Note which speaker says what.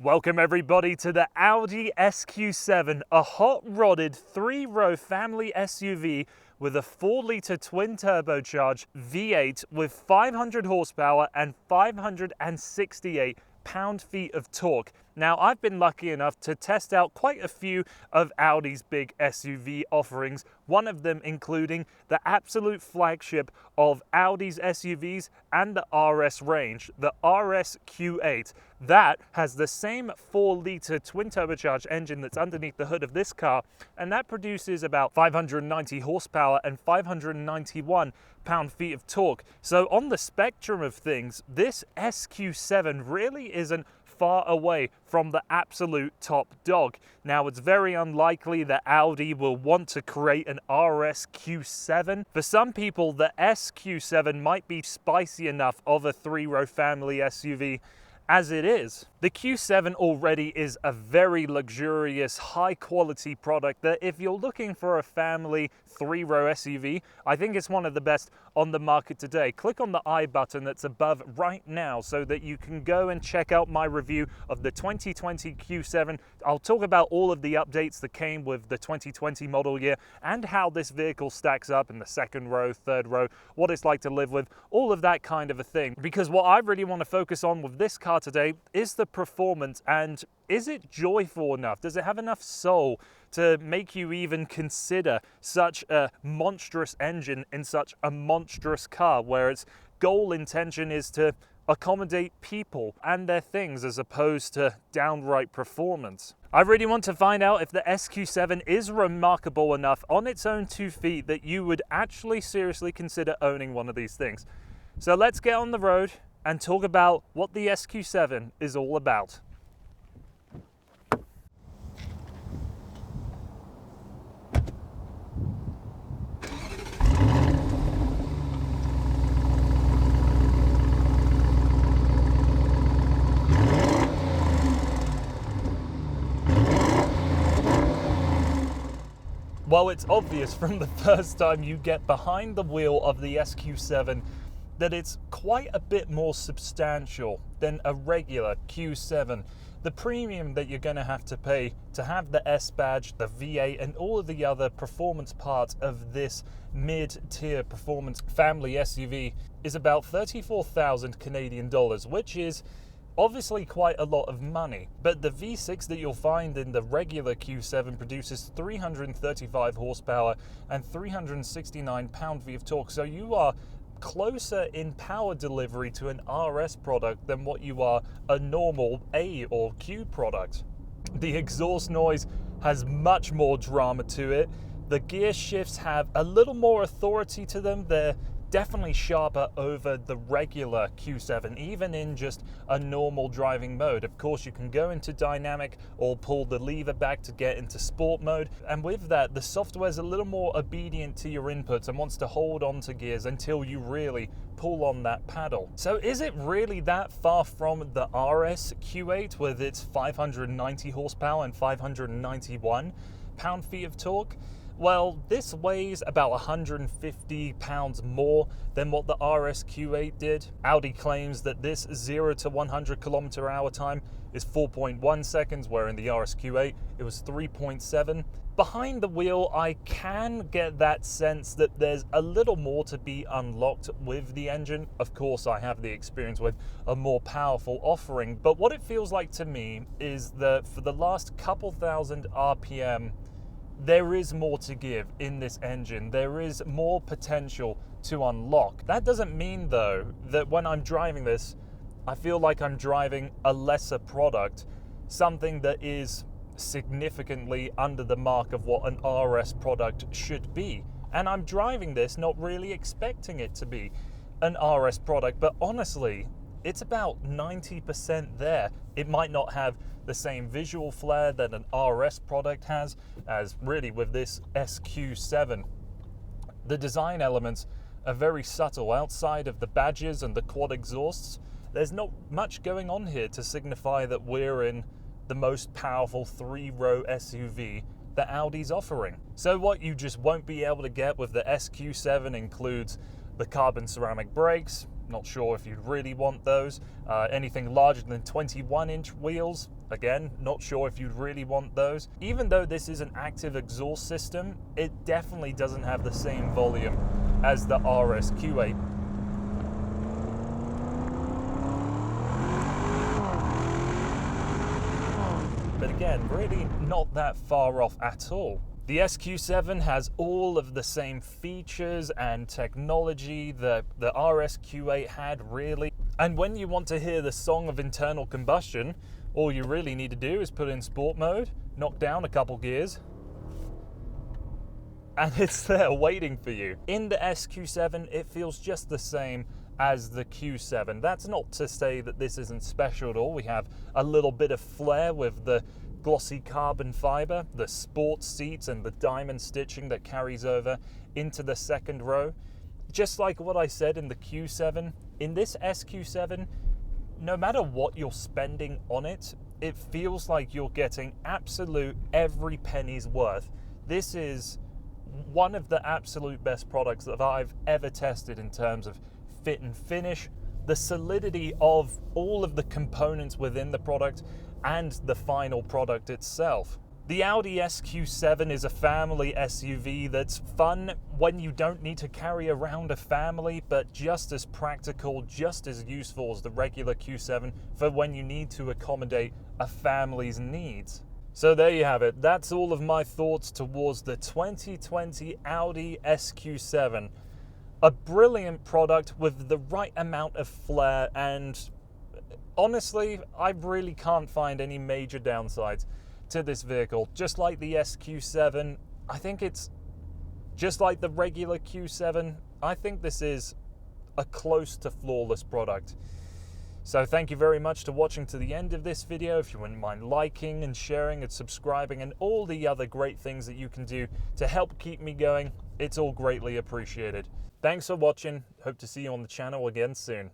Speaker 1: Welcome everybody to the Audi SQ7, a hot-rodded three-row family SUV with a 4-litre twin-turbocharged V8 with 500 horsepower and 568 pound-feet of torque. Now, I've been lucky enough to test out quite a few of Audi's big SUV offerings, one of them including the absolute flagship of Audi's SUVs and the RS range, the RS Q8. That has the same 4-litre twin-turbocharged engine that's underneath the hood of this car, and that produces about 590 horsepower and 591 pound-feet of torque. So on the spectrum of things, this SQ7 really isn't far away from the absolute top dog. Now, it's very unlikely that Audi will want to create an RS Q7. For some people, the SQ7 might be spicy enough of a three-row family SUV as it is. The Q7 already is a very luxurious, high-quality product that if you're looking for a family three-row SUV, I think it's one of the best on the market today. Click on the I button that's above right now so that you can go and check out my review of the 2020 Q7. I'll talk about all of the updates that came with the 2020 model year and how this vehicle stacks up in the second row, third row, what it's like to live with, all of that kind of a thing. Because what I really want to focus on with this car today is the performance, and is it joyful enough? Does it have enough soul to make you even consider such a monstrous engine in such a monstrous car, where its goal intention is to accommodate people and their things as opposed to downright performance? I really want to find out if the SQ7 is remarkable enough on its own 2 feet that you would actually seriously consider owning one of these things. So let's get on the road and talk about what the SQ7 is all about. Well, it's obvious from the first time you get behind the wheel of the SQ7 that it's quite a bit more substantial than a regular Q7. The premium that you're going to have to pay to have the S badge, the V8, and all of the other performance parts of this mid-tier performance family SUV is about 34,000 Canadian dollars, which is obviously quite a lot of money. But the V6 that you'll find in the regular Q7 produces 335 horsepower and 369 pound-feet of torque. So you are closer in power delivery to an RS product than what you are a normal A or Q product. The exhaust noise has much more drama to it. The gear shifts have a little more authority to them. They're definitely sharper over the regular Q7, even in just a normal driving mode. Of course, you can go into dynamic or pull the lever back to get into sport mode. And with that, the software's a little more obedient to your inputs and wants to hold on to gears until you really pull on that paddle. So is it really that far from the RS Q8 with its 590 horsepower and 591 pound-feet of torque? Well, this weighs about 150 pounds more than what the RS Q8 did. Audi claims that this 0 to 100 km/h time is 4.1 seconds, where in the RS Q8 it was 3.7. Behind the wheel, I can get that sense that there's a little more to be unlocked with the engine. Of course, I have the experience with a more powerful offering, but what it feels like to me is that for the last couple thousand RPM, there is more to give in this engine. There is more potential to unlock. That doesn't mean, though, that when I'm driving this, I feel like I'm driving a lesser product, something that is significantly under the mark of what an RS product should be. And I'm driving this not really expecting it to be an RS product, but honestly, it's about 90% there. It might not have the same visual flair that an RS product has, as really with this SQ7. The design elements are very subtle. Outside of the badges and the quad exhausts, there's not much going on here to signify that we're in the most powerful three-row SUV that Audi's offering. So what you just won't be able to get with the SQ7 includes the carbon ceramic brakes. Not sure if you'd really want those. Anything larger than 21-inch wheels, Again, not sure if you'd really want those. Even though this is an active exhaust system, it definitely doesn't have the same volume as the RSQ8. But again, really not that far off at all. The SQ7 has all of the same features and technology that the RSQ8 had, really. And when you want to hear the song of internal combustion, all you really need to do is put in sport mode, knock down a couple gears, and it's there waiting for you. In the SQ7, it feels just the same as the Q7. That's not to say that this isn't special at all. We have a little bit of flair with the glossy carbon fiber, the sports seats, and the diamond stitching that carries over into the second row. Just like what I said in the Q7, in this SQ7, no matter what you're spending on it, it feels like you're getting absolute every penny's worth. This is one of the absolute best products that I've ever tested in terms of fit and finish, the solidity of all of the components within the product, and the final product itself. The Audi SQ7 is a family SUV that's fun when you don't need to carry around a family, but just as practical, just as useful as the regular Q7 for when you need to accommodate a family's needs. So there you have it. That's all of my thoughts towards the 2020 Audi SQ7. A brilliant product with the right amount of flair, and honestly, I really can't find any major downsides to this vehicle. Just like the SQ7, I think it's just like the regular Q7. I think this is a close to flawless product. So thank you very much for watching to the end of this video. If you wouldn't mind liking and sharing and subscribing and all the other great things that you can do to help keep me going, it's all greatly appreciated. Thanks for watching. Hope to see you on the channel again soon.